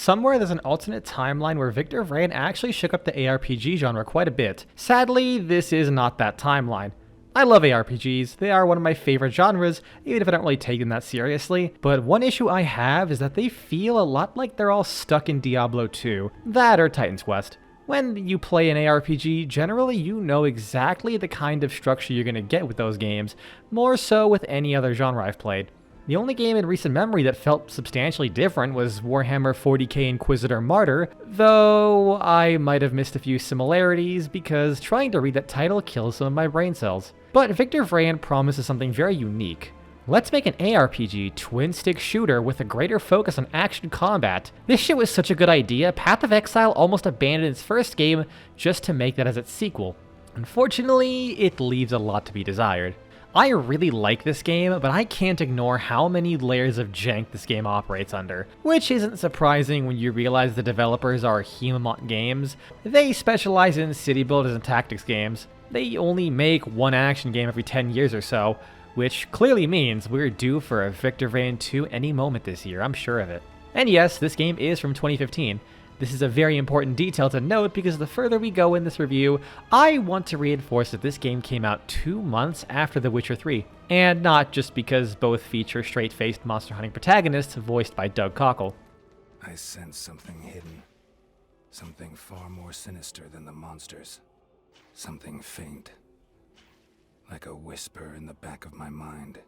Somewhere there's an alternate timeline where Victor Vran actually shook up the ARPG genre quite a bit. Sadly, this is not that timeline. I love ARPGs, they are one of my favorite genres, even if I don't really take them that seriously, but one issue I have is that they feel a lot like they're all stuck in Diablo 2, that or Titan's Quest. When you play an ARPG, generally you know exactly the kind of structure you're going to get with those games, more so with any other genre I've played. The only game in recent memory that felt substantially different was Warhammer 40k Inquisitor Martyr, though I might have missed a few similarities because trying to read that title kills some of my brain cells. But Victor Vran promises something very unique. Let's make an ARPG twin-stick shooter with a greater focus on action combat. This shit was such a good idea, Path of Exile almost abandoned its first game just to make that as its sequel. Unfortunately, it leaves a lot to be desired. I really like this game, but I can't ignore how many layers of jank this game operates under, which isn't surprising when you realize the developers are Hemimont Games. They specialize in city builders and tactics games. They only make one action game every 10 years or so, which clearly means we're due for a Victor Vran 2 any moment this year, I'm sure of it. And yes, this game is from 2015. This is a very important detail to note because the further we go in this review, I want to reinforce that this game came out 2 months after The Witcher 3, and not just because both feature straight-faced monster hunting protagonists voiced by Doug Cockle. I sense something hidden, something far more sinister than the monsters, something faint, like a whisper in the back of my mind.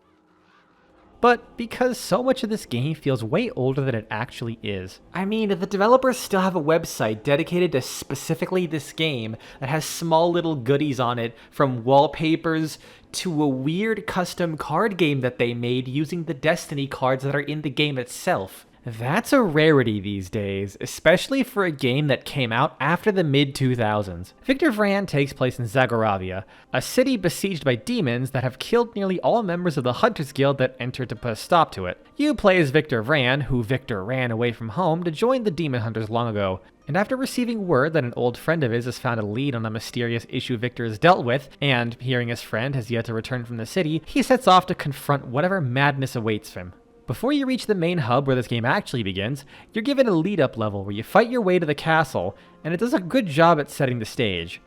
But because so much of this game feels way older than it actually is. I mean, the developers still have a website dedicated to specifically this game that has small little goodies on it, from wallpapers to a weird custom card game that they made using the Destiny cards that are in the game itself. That's a rarity these days, especially for a game that came out after the mid-2000s. Victor Vran takes place in Zagoravia, a city besieged by demons that have killed nearly all members of the Hunters Guild that entered to put a stop to it. You play as Victor Vran, who Victor ran away from home to join the demon hunters long ago. And after receiving word that an old friend of his has found a lead on a mysterious issue Victor has dealt with, and hearing his friend has yet to return from the city, he sets off to confront whatever madness awaits him. Before you reach the main hub where this game actually begins, you're given a lead-up level where you fight your way to the castle, and it does a good job at setting the stage.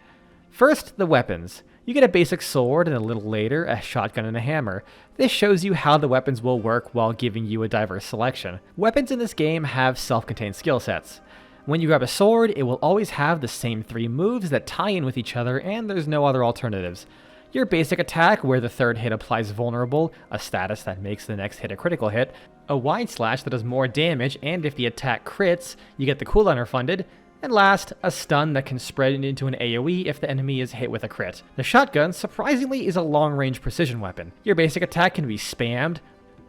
First, the weapons. You get a basic sword, and a little later, a shotgun and a hammer. This shows you how the weapons will work while giving you a diverse selection. Weapons in this game have self-contained skill sets. When you grab a sword, it will always have the same 3 moves that tie in with each other, and there's no other alternatives. Your basic attack, where the third hit applies vulnerable, a status that makes the next hit a critical hit, a wide slash that does more damage, and if the attack crits, you get the cooldown refunded, and last, a stun that can spread into an AoE if the enemy is hit with a crit. The shotgun, surprisingly, is a long-range precision weapon. Your basic attack can be spammed,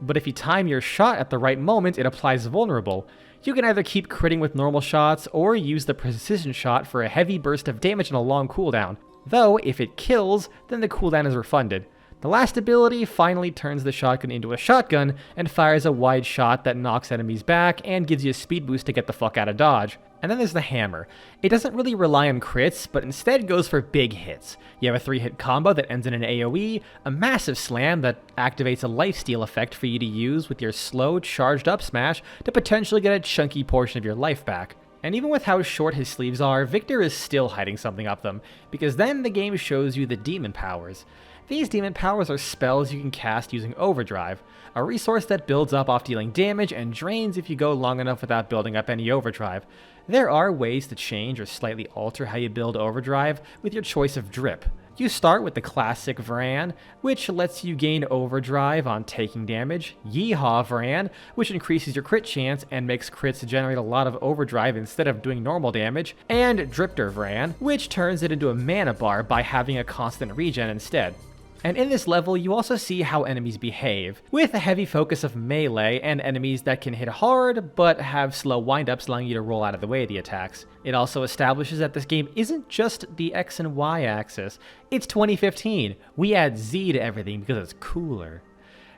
but if you time your shot at the right moment, it applies vulnerable. You can either keep critting with normal shots, or use the precision shot for a heavy burst of damage and a long cooldown. Though, if it kills, then the cooldown is refunded. The last ability finally turns the shotgun into a shotgun and fires a wide shot that knocks enemies back and gives you a speed boost to get the fuck out of dodge. And then there's the hammer. It doesn't really rely on crits, but instead goes for big hits. You have a 3-hit combo that ends in an AoE, a massive slam that activates a lifesteal effect for you to use with your slow, charged up smash to potentially get a chunky portion of your life back. And even with how short his sleeves are, Victor is still hiding something up them, because then the game shows you the demon powers. These demon powers are spells you can cast using Overdrive, a resource that builds up off dealing damage and drains if you go long enough without building up any Overdrive. There are ways to change or slightly alter how you build Overdrive with your choice of drip. You start with the classic Vran, which lets you gain Overdrive on taking damage, Yeehaw Vran, which increases your crit chance and makes crits generate a lot of Overdrive instead of doing normal damage, and Drifter Vran, which turns it into a mana bar by having a constant regen instead. And in this level, you also see how enemies behave, with a heavy focus of melee and enemies that can hit hard, but have slow windups allowing you to roll out of the way of the attacks. It also establishes that this game isn't just the X and Y axis, it's 2015. We add Z to everything because it's cooler.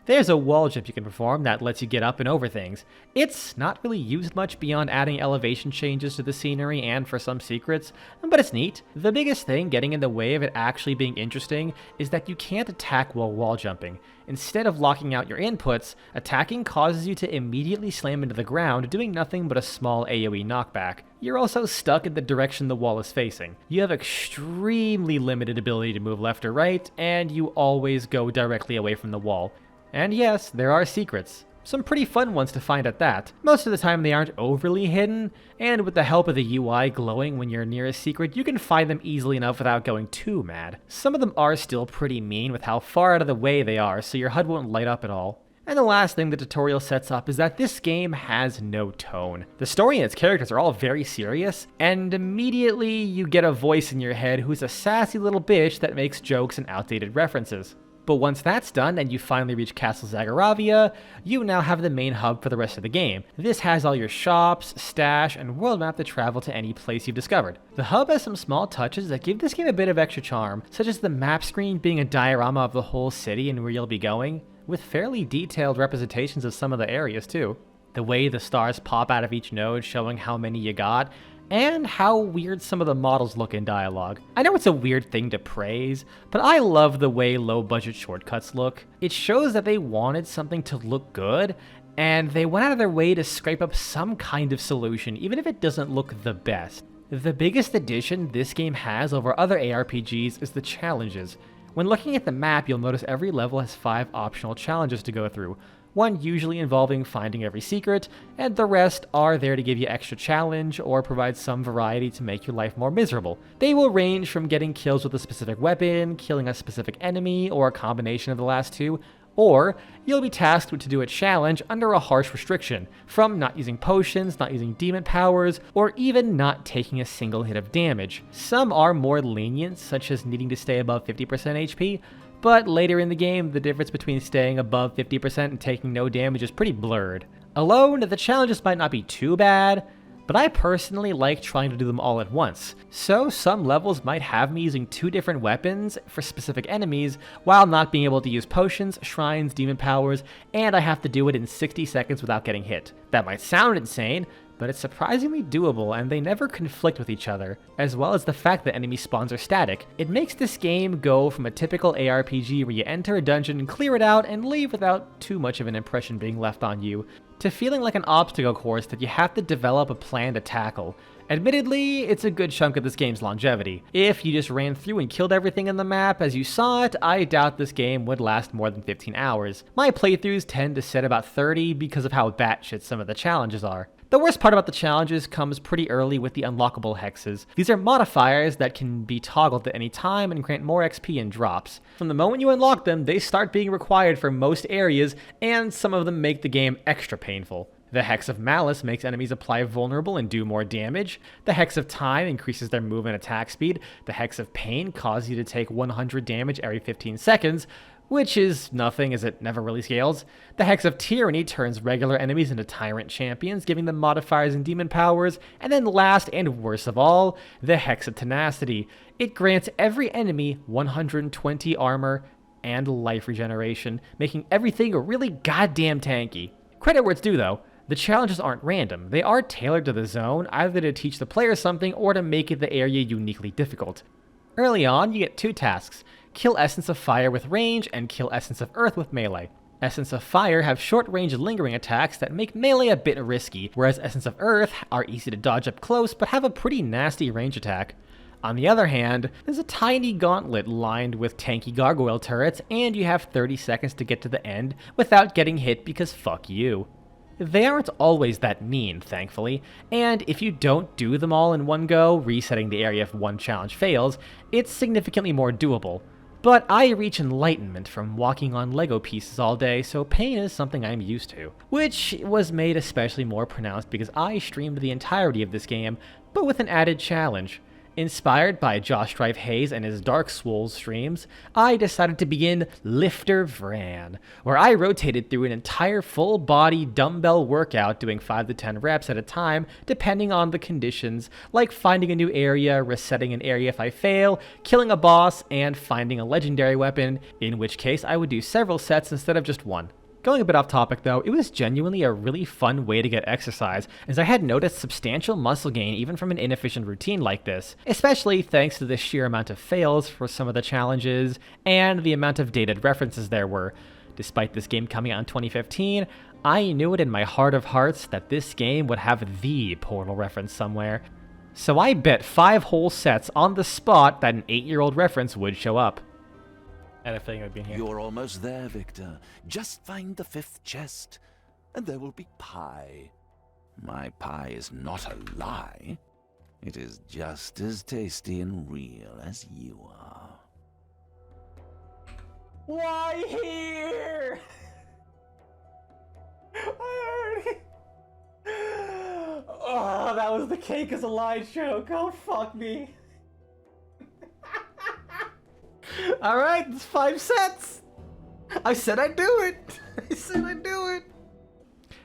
There's a wall jump you can perform that lets you get up and over things. It's not really used much beyond adding elevation changes to the scenery and for some secrets, but it's neat. The biggest thing getting in the way of it actually being interesting is that you can't attack while wall jumping. Instead of locking out your inputs, attacking causes you to immediately slam into the ground, doing nothing but a small AoE knockback. You're also stuck in the direction the wall is facing. You have extremely limited ability to move left or right, and you always go directly away from the wall. And yes, there are secrets. Some pretty fun ones to find at that. Most of the time they aren't overly hidden, and with the help of the UI glowing when you're near a secret, you can find them easily enough without going too mad. Some of them are still pretty mean with how far out of the way they are, so your HUD won't light up at all. And the last thing the tutorial sets up is that this game has no tone. The story and its characters are all very serious, and immediately you get a voice in your head who's a sassy little bitch that makes jokes and outdated references. But once that's done and you finally reach Castle Zagaravia, you now have the main hub for the rest of the game. This has all your shops, stash, and world map to travel to any place you've discovered. The hub has some small touches that give this game a bit of extra charm, such as the map screen being a diorama of the whole city and where you'll be going, with fairly detailed representations of some of the areas too. The way the stars pop out of each node showing how many you got, and how weird some of the models look in dialogue. I know it's a weird thing to praise, but I love the way low-budget shortcuts look. It shows that they wanted something to look good, and they went out of their way to scrape up some kind of solution, even if it doesn't look the best. The biggest addition this game has over other ARPGs is the challenges. When looking at the map, you'll notice every level has 5 optional challenges to go through. One usually involving finding every secret, and the rest are there to give you extra challenge or provide some variety to make your life more miserable. They will range from getting kills with a specific weapon, killing a specific enemy, or a combination of the last two, or you'll be tasked with to do a challenge under a harsh restriction, from not using potions, not using demon powers, or even not taking a single hit of damage. Some are more lenient, such as needing to stay above 50% HP, but later in the game, the difference between staying above 50% and taking no damage is pretty blurred. Alone, the challenges might not be too bad, but I personally like trying to do them all at once. So some levels might have me using 2 different weapons for specific enemies while not being able to use potions, shrines, demon powers, and I have to do it in 60 seconds without getting hit. That might sound insane, but it's surprisingly doable and they never conflict with each other, as well as the fact that enemy spawns are static. It makes this game go from a typical ARPG where you enter a dungeon and clear it out and leave without too much of an impression being left on you, to feeling like an obstacle course that you have to develop a plan to tackle. Admittedly, it's a good chunk of this game's longevity. If you just ran through and killed everything in the map as you saw it, I doubt this game would last more than 15 hours. My playthroughs tend to sit about 30 because of how batshit some of the challenges are. The worst part about the challenges comes pretty early with the unlockable hexes. These are modifiers that can be toggled at any time and grant more XP in drops. From the moment you unlock them, they start being required for most areas, and some of them make the game extra painful. The Hex of Malice makes enemies apply vulnerable and do more damage. The Hex of Time increases their move and attack speed. The Hex of Pain causes you to take 100 damage every 15 seconds, which is nothing as it never really scales. The Hex of Tyranny turns regular enemies into tyrant champions, giving them modifiers and demon powers. And then last and worst of all, the Hex of Tenacity. It grants every enemy 120 armor and life regeneration, making everything really goddamn tanky. Credit where it's due though. The challenges aren't random. They are tailored to the zone, either to teach the player something or to make it the area uniquely difficult. Early on, you get 2 tasks. Kill Essence of Fire with range, and kill Essence of Earth with melee. Essence of Fire have short-range lingering attacks that make melee a bit risky, whereas Essence of Earth are easy to dodge up close but have a pretty nasty range attack. On the other hand, there's a tiny gauntlet lined with tanky gargoyle turrets, and you have 30 seconds to get to the end without getting hit because fuck you. They aren't always that mean, thankfully, and if you don't do them all in one go, resetting the area if one challenge fails, it's significantly more doable. But I reach enlightenment from walking on Lego pieces all day, so pain is something I'm used to. Which was made especially more pronounced because I streamed the entirety of this game, but with an added challenge. Inspired by Josh Drive Hayes and his Dark Souls streams, I decided to begin Lifter Vran, where I rotated through an entire full-body dumbbell workout doing 5 to 10 reps at a time depending on the conditions, like finding a new area, resetting an area if I fail, killing a boss, and finding a legendary weapon, in which case I would do several sets instead of just one. Going a bit off topic though, it was genuinely a really fun way to get exercise, as I had noticed substantial muscle gain even from an inefficient routine like this, especially thanks to the sheer amount of fails for some of the challenges and the amount of dated references there were. Despite this game coming out in 2015, I knew it in my heart of hearts that this game would have the Portal reference somewhere. So I bet 5 whole sets on the spot that an 8-year-old reference would show up. And I think it would be in here. You're almost there, Victor. Just find the 5th chest, and there will be pie. My pie is not a lie. It is just as tasty and real as you are. Why here? Oh, that was the cake as a lie joke. Oh, fuck me. Alright, it's 5 sets. I said I'd do it. I said I'd do it.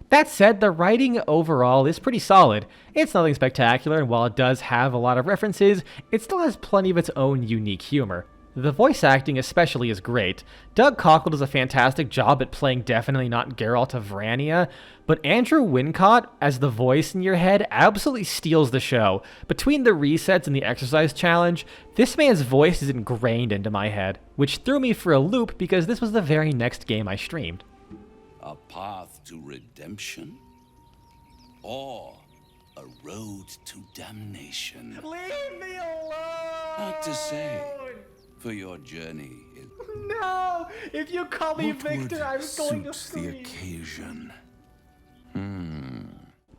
That said, the writing overall is pretty solid. It's nothing spectacular, and while it does have a lot of references, it still has plenty of its own unique humor. The voice acting especially is great. Doug Cockle does a fantastic job at playing definitely not Geralt of Rania, but Andrew Wincott as the voice in your head absolutely steals the show. Between the resets and the exercise challenge, this man's voice is ingrained into my head, which threw me for a loop because this was the very next game I streamed. A path to redemption? Or a road to damnation? Leave me alone! Hard to say, for your journey is... No! If you call me What Victor, would I was going to suit the scream. occasion?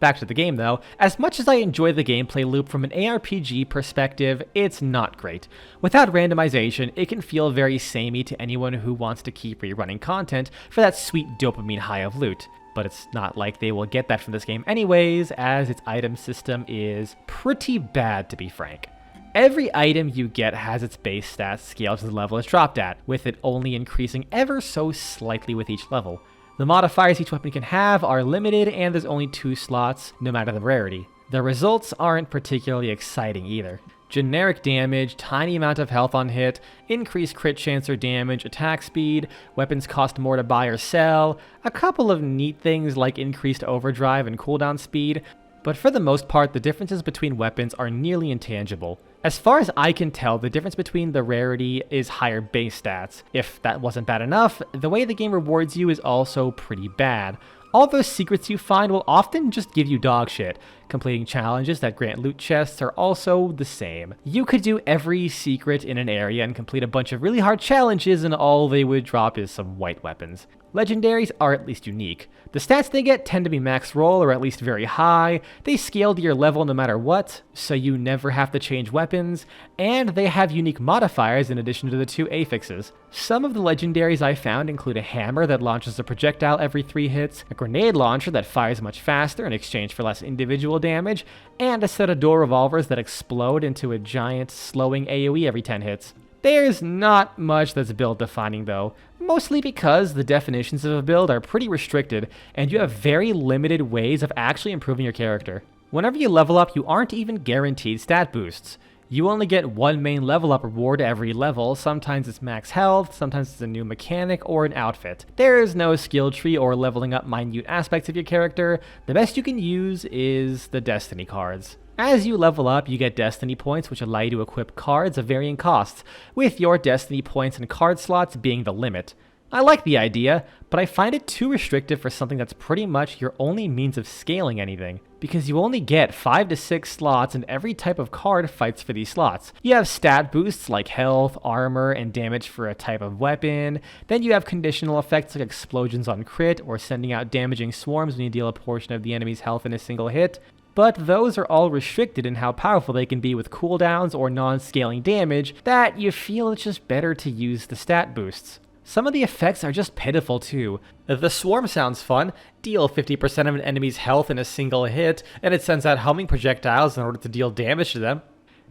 Back to the game though, as much as I enjoy the gameplay loop from an ARPG perspective, it's not great. Without randomization, it can feel very samey to anyone who wants to keep rerunning content for that sweet dopamine high of loot. But it's not like they will get that from this game anyways, as its item system is pretty bad to be frank. Every item you get has its base stats scaled to the level it's dropped at, with it only increasing ever so slightly with each level. The modifiers each weapon can have are limited, and there's only 2 slots, no matter the rarity. The results aren't particularly exciting either. Generic damage, tiny amount of health on hit, increased crit chance or damage, attack speed, weapons cost more to buy or sell, a couple of neat things like increased overdrive and cooldown speed, but for the most part, the differences between weapons are nearly intangible. As far as I can tell, the difference between the rarity is higher base stats. If that wasn't bad enough, the way the game rewards you is also pretty bad. All those secrets you find will often just give you dog shit. Completing challenges that grant loot chests are also the same. You could do every secret in an area and complete a bunch of really hard challenges, and all they would drop is some white weapons. Legendaries are at least unique. The stats they get tend to be max roll or at least very high, they scale to your level no matter what, so you never have to change weapons, and they have unique modifiers in addition to the 2 affixes. Some of the legendaries I found include a hammer that launches a projectile every 3 hits, a grenade launcher that fires much faster in exchange for less individual damage, and a set of dual revolvers that explode into a giant slowing AoE every 10 hits. There's not much that's build defining though, mostly because the definitions of a build are pretty restricted and you have very limited ways of actually improving your character. Whenever you level up, you aren't even guaranteed stat boosts. You only get 1 main level up reward every level, sometimes it's max health, sometimes it's a new mechanic or an outfit. There is no skill tree or leveling up minute aspects of your character, the best you can use is the destiny cards. As you level up, you get destiny points which allow you to equip cards of varying costs, with your destiny points and card slots being the limit. I like the idea, but I find it too restrictive for something that's pretty much your only means of scaling anything, because you only get 5 to 6 slots and every type of card fights for these slots. You have stat boosts like health, armor, and damage for a type of weapon, then you have conditional effects like explosions on crit or sending out damaging swarms when you deal a portion of the enemy's health in a single hit, but those are all restricted in how powerful they can be with cooldowns or non-scaling damage that you feel it's just better to use the stat boosts. Some of the effects are just pitiful too. The swarm sounds fun, deal 50% of an enemy's health in a single hit, and it sends out homing projectiles in order to deal damage to them.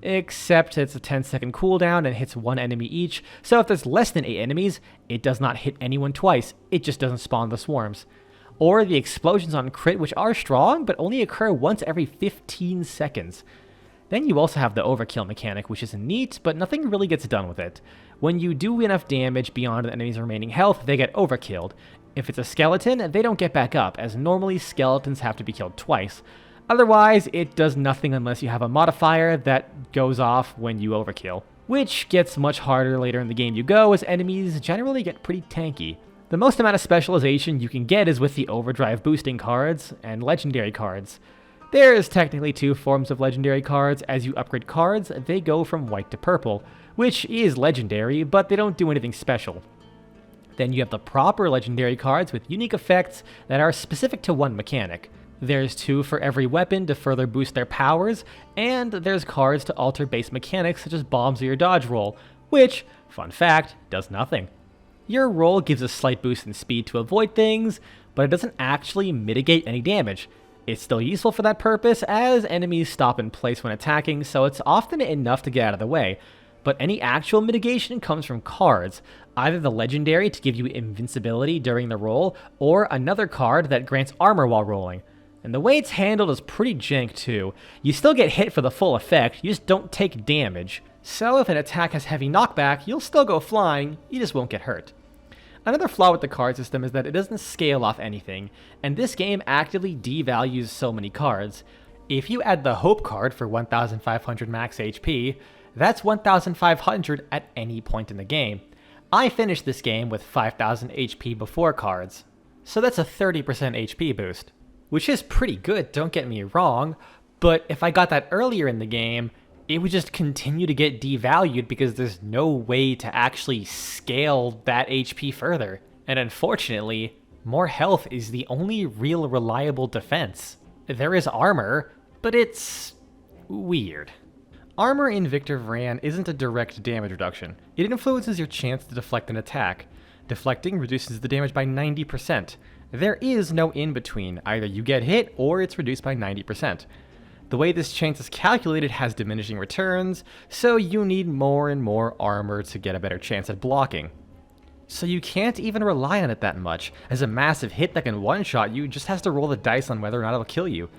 Except it's a 10-second cooldown and hits 1 enemy each, so if there's less than 8 enemies, it does not hit anyone twice, it just doesn't spawn the swarms. Or the explosions on crit, which are strong, but only occur once every 15 seconds. Then you also have the overkill mechanic, which is neat, but nothing really gets done with it. When you do enough damage beyond the enemy's remaining health, they get overkilled. If it's a skeleton, they don't get back up, as normally skeletons have to be killed twice. Otherwise, it does nothing unless you have a modifier that goes off when you overkill, which gets much harder later in the game you go, as enemies generally get pretty tanky. The most amount of specialization you can get is with the overdrive boosting cards and legendary cards. There is technically 2 forms of legendary cards. As you upgrade cards, they go from white to purple, which is legendary, but they don't do anything special. Then you have the proper legendary cards with unique effects that are specific to one mechanic. There's 2 for every weapon to further boost their powers, and there's cards to alter base mechanics such as bombs or your dodge roll, which, fun fact, does nothing. Your roll gives a slight boost in speed to avoid things, but it doesn't actually mitigate any damage. It's still useful for that purpose, as enemies stop in place when attacking, so it's often enough to get out of the way. But any actual mitigation comes from cards, either the legendary to give you invincibility during the roll, or another card that grants armor while rolling. And the way it's handled is pretty jank too. You still get hit for the full effect, you just don't take damage. So if an attack has heavy knockback, you'll still go flying, you just won't get hurt. Another flaw with the card system is that it doesn't scale off anything, and this game actively devalues so many cards. If you add the Hope card for 1500 max HP, that's 1500 at any point in the game. I finished this game with 5000 HP before cards, so that's a 30% HP boost. Which is pretty good, don't get me wrong, but if I got that earlier in the game, it would just continue to get devalued because there's no way to actually scale that HP further. And unfortunately, more health is the only real reliable defense. There is armor, but it's weird. Armor in Victor Vran isn't a direct damage reduction. It influences your chance to deflect an attack. Deflecting reduces the damage by 90%. There is no in-between, either you get hit or it's reduced by 90%. The way this chance is calculated has diminishing returns, so you need more and more armor to get a better chance at blocking. So you can't even rely on it that much, as a massive hit that can one-shot you just has to roll the dice on whether or not it'll kill you.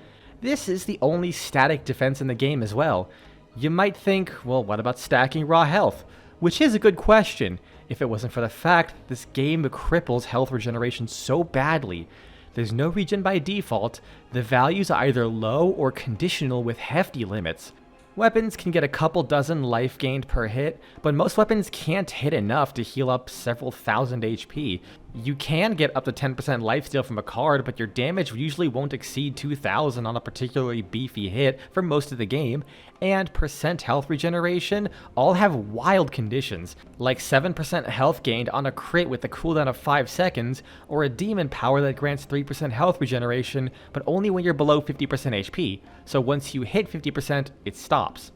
This is the only static defense in the game as well. You might think, well, what about stacking raw health? Which is a good question, if it wasn't for the fact that this game cripples health regeneration so badly. There's no regen by default, the values are either low or conditional with hefty limits. Weapons can get a couple dozen life gained per hit, but most weapons can't hit enough to heal up several thousand HP. You can get up to 10% lifesteal from a card, but your damage usually won't exceed 2000 on a particularly beefy hit for most of the game, and percent health regeneration all have wild conditions, like 7% health gained on a crit with a cooldown of 5 seconds, or a demon power that grants 3% health regeneration, but only when you're below 50% HP, so once you hit 50%, it stops.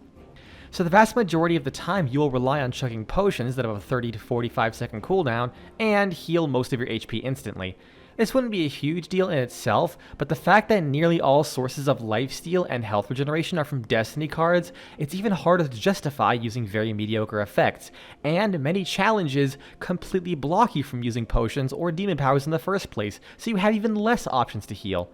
So the vast majority of the time you will rely on chugging potions that have a 30 to 45 second cooldown and heal most of your HP instantly. This wouldn't be a huge deal in itself, but the fact that nearly all sources of lifesteal and health regeneration are from Destiny cards, it's even harder to justify using very mediocre effects, and many challenges completely block you from using potions or demon powers in the first place, so you have even less options to heal.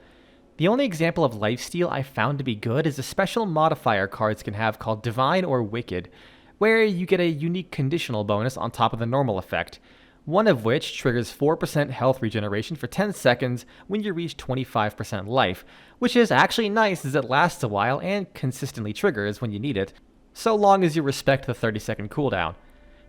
The only example of lifesteal I found to be good is a special modifier cards can have called Divine or Wicked, where you get a unique conditional bonus on top of the normal effect, one of which triggers 4% health regeneration for 10 seconds when you reach 25% life, which is actually nice as it lasts a while and consistently triggers when you need it, so long as you respect the 30-second cooldown.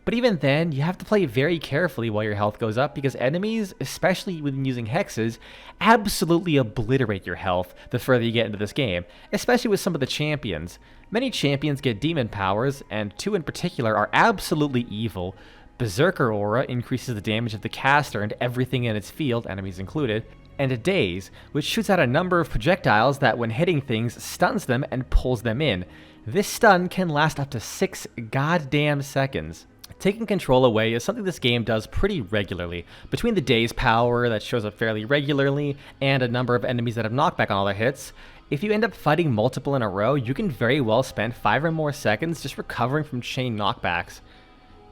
But even then, you have to play very carefully while your health goes up because enemies, especially when using hexes, absolutely obliterate your health the further you get into this game, especially with some of the champions. Many champions get demon powers, and 2 in particular are absolutely evil. Berserker Aura increases the damage of the caster and everything in its field, enemies included, and a Daze, which shoots out a number of projectiles that when hitting things stuns them and pulls them in. This stun can last up to 6 goddamn seconds. Taking control away is something this game does pretty regularly. Between the Daze power that shows up fairly regularly, and a number of enemies that have knockback on all their hits, if you end up fighting multiple in a row, you can very well spend 5 or more seconds just recovering from chain knockbacks.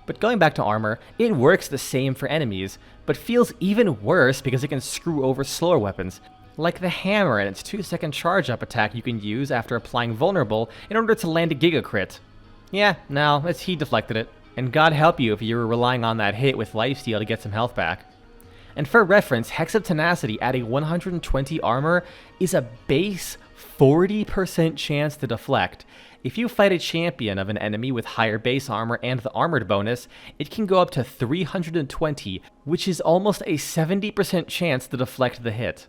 But going back to armor, it works the same for enemies, but feels even worse because it can screw over slower weapons, like the hammer and its 2-second charge-up attack you can use after applying vulnerable in order to land a giga crit. Yeah, no, he deflected it. And God help you if you were relying on that hit with lifesteal to get some health back. And for reference, Hex of Tenacity adding 120 armor is a base 40% chance to deflect. If you fight a champion of an enemy with higher base armor and the armored bonus, it can go up to 320, which is almost a 70% chance to deflect the hit.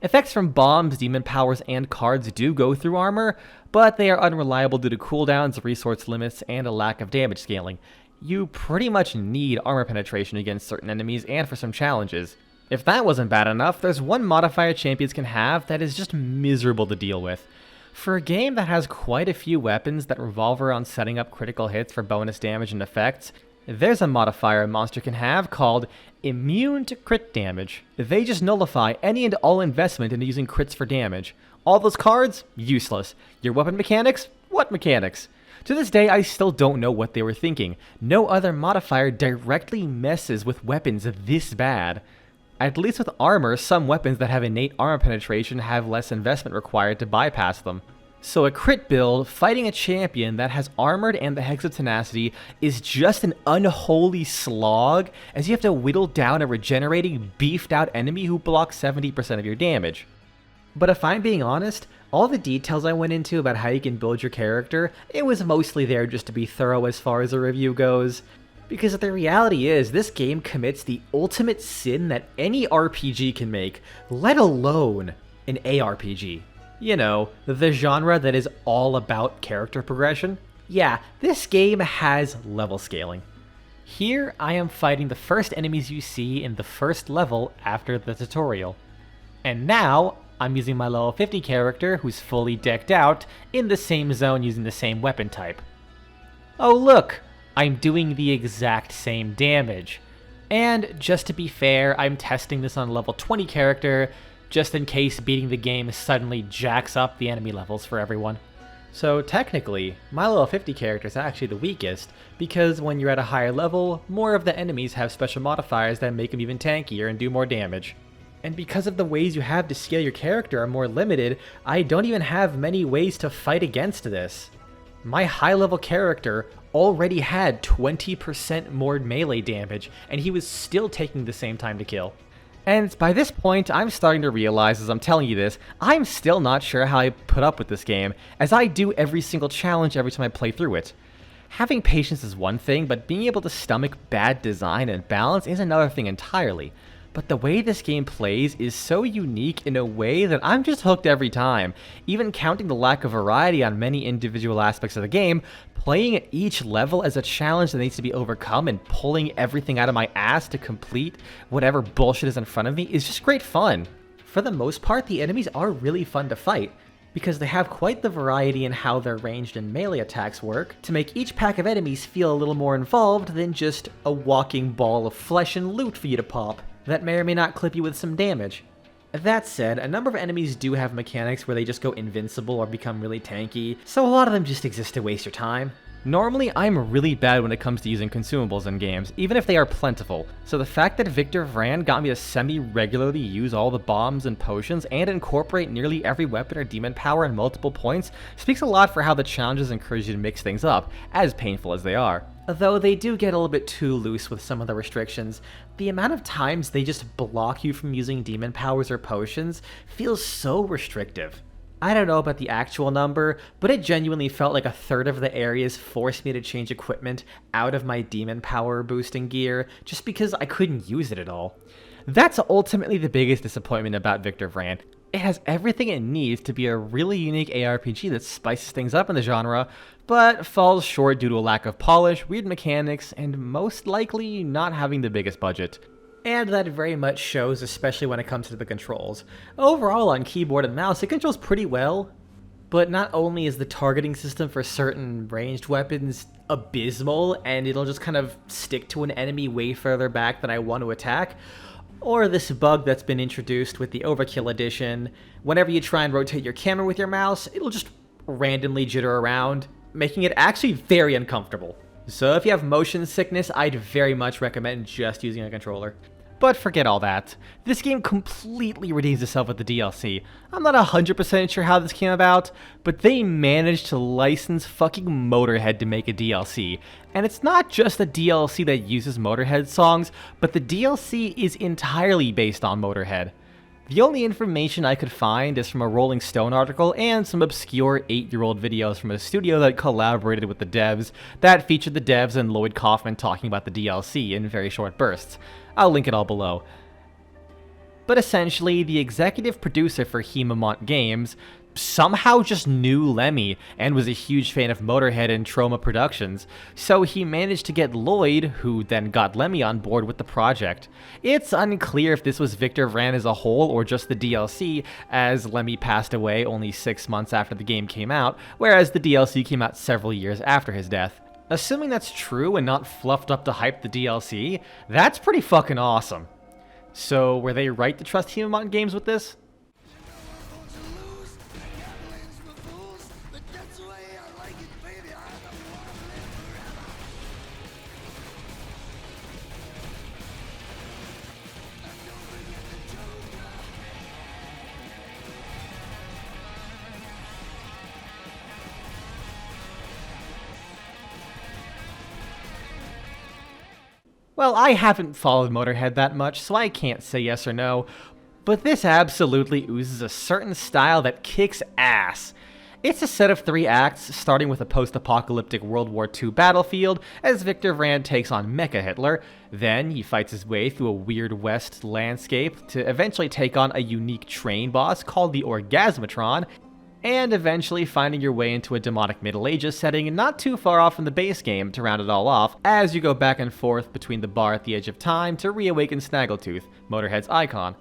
Effects from bombs, demon powers, and cards do go through armor, but they are unreliable due to cooldowns, resource limits, and a lack of damage scaling. You pretty much need armor penetration against certain enemies and for some challenges. If that wasn't bad enough, there's one modifier champions can have that is just miserable to deal with. For a game that has quite a few weapons that revolve around setting up critical hits for bonus damage and effects, there's a modifier a monster can have called Immune to Crit Damage. They just nullify any and all investment into using crits for damage. All those cards? Useless. Your weapon mechanics? What mechanics? To this day, I still don't know what they were thinking. No other modifier directly messes with weapons this bad. At least with armor, some weapons that have innate armor penetration have less investment required to bypass them. So a crit build, fighting a champion that has armored and the Hex of Tenacity is just an unholy slog, as you have to whittle down a regenerating, beefed out enemy who blocks 70% of your damage. But if I'm being honest, all the details I went into about how you can build your character, it was mostly there just to be thorough as far as a review goes. Because the reality is, this game commits the ultimate sin that any RPG can make, let alone an ARPG. You know, the genre that is all about character progression. Yeah, this game has level scaling. Here, I am fighting the first enemies you see in the first level after the tutorial. And now, I'm using my level 50 character who's fully decked out in the same zone using the same weapon type. Oh look! I'm doing the exact same damage. And just to be fair, I'm testing this on level 20 character, just in case beating the game suddenly jacks up the enemy levels for everyone. So technically, my level 50 character is actually the weakest, because when you're at a higher level, more of the enemies have special modifiers that make them even tankier and do more damage. And because of the ways you have to scale your character are more limited, I don't even have many ways to fight against this. My high level character already had 20% more melee damage, and he was still taking the same time to kill. And by this point, I'm starting to realize as I'm telling you this, I'm still not sure how I put up with this game, as I do every single challenge every time I play through it. Having patience is one thing, but being able to stomach bad design and balance is another thing entirely. But the way this game plays is so unique in a way that I'm just hooked every time. Even counting the lack of variety on many individual aspects of the game, playing at each level as a challenge that needs to be overcome and pulling everything out of my ass to complete whatever bullshit is in front of me is just great fun. For the most part, the enemies are really fun to fight, because they have quite the variety in how their ranged and melee attacks work to make each pack of enemies feel a little more involved than just a walking ball of flesh and loot for you to pop that may or may not clip you with some damage. That said, a number of enemies do have mechanics where they just go invincible or become really tanky, so a lot of them just exist to waste your time. Normally, I'm really bad when it comes to using consumables in games, even if they are plentiful, so the fact that Victor Vran got me to semi-regularly use all the bombs and potions and incorporate nearly every weapon or demon power in multiple points speaks a lot for how the challenges encourage you to mix things up, as painful as they are. Though they do get a little bit too loose with some of the restrictions, the amount of times they just block you from using demon powers or potions feels so restrictive. I don't know about the actual number, but it genuinely felt like a third of the areas forced me to change equipment out of my demon power boosting gear just because I couldn't use it at all. That's ultimately the biggest disappointment about Victor Vran. It has everything it needs to be a really unique ARPG that spices things up in the genre, but falls short due to a lack of polish, weird mechanics, and most likely not having the biggest budget. And that very much shows, especially when it comes to the controls. Overall, on keyboard and mouse, it controls pretty well, but not only is the targeting system for certain ranged weapons abysmal, and it'll just kind of stick to an enemy way further back than I want to attack, or this bug that's been introduced with the Overkill edition, whenever you try and rotate your camera with your mouse, it'll just randomly jitter around, making it actually very uncomfortable. So if you have motion sickness, I'd very much recommend just using a controller. But forget all that. This game completely redeems itself with the DLC. I'm not 100% sure how this came about, but they managed to license fucking Motorhead to make a DLC. And it's not just a DLC that uses Motorhead songs, but the DLC is entirely based on Motorhead. The only information I could find is from a Rolling Stone article and some obscure 8-year-old videos from a studio that collaborated with the devs that featured the devs and Lloyd Kaufman talking about the DLC in very short bursts. I'll link it all below. But essentially, the executive producer for Hemimont Games somehow just knew Lemmy and was a huge fan of Motorhead and Trauma Productions, so he managed to get Lloyd, who then got Lemmy, on board with the project. It's unclear if this was Victor Vran as a whole or just the DLC, as Lemmy passed away only 6 months after the game came out, whereas the DLC came out several years after his death. Assuming that's true and not fluffed up to hype the DLC, that's pretty fucking awesome. So, were they right to trust Hemimont Games with this? Well, I haven't followed Motorhead that much, so I can't say yes or no, but this absolutely oozes a certain style that kicks ass. It's a set of 3 acts, starting with a post-apocalyptic World War II battlefield as Victor Vran takes on Mecha Hitler. Then he fights his way through a weird West landscape to eventually take on a unique train boss called the Orgasmatron, and eventually finding your way into a demonic Middle Ages setting not too far off from the base game to round it all off, as you go back and forth between the bar at the edge of time to reawaken Snaggletooth, Motorhead's icon.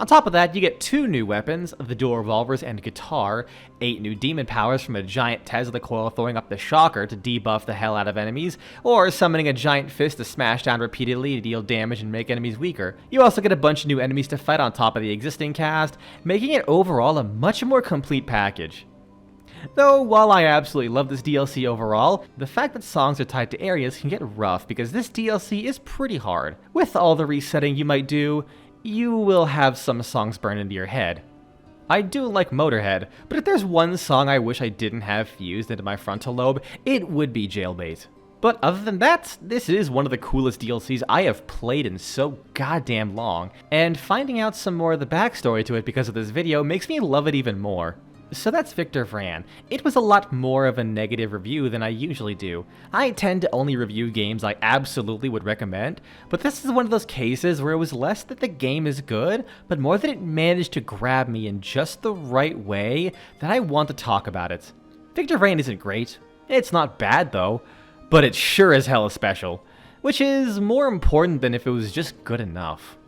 On top of that, you get 2 new weapons, the dual revolvers and guitar, 8 new demon powers from a giant Tesla coil throwing up the shocker to debuff the hell out of enemies, or summoning a giant fist to smash down repeatedly to deal damage and make enemies weaker. You also get a bunch of new enemies to fight on top of the existing cast, making it overall a much more complete package. Though, while I absolutely love this DLC overall, the fact that songs are tied to areas can get rough because this DLC is pretty hard. With all the resetting you might do, you will have some songs burn into your head. I do like Motorhead, but if there's one song I wish I didn't have fused into my frontal lobe, it would be Jailbait. But other than that, this is one of the coolest DLCs I have played in so goddamn long, and finding out some more of the backstory to it because of this video makes me love it even more. So that's Victor Vran. It was a lot more of a negative review than I usually do. I tend to only review games I absolutely would recommend, but this is one of those cases where it was less that the game is good, but more that it managed to grab me in just the right way that I want to talk about it. Victor Vran isn't great. It's not bad though, but it sure as hell is special, which is more important than if it was just good enough.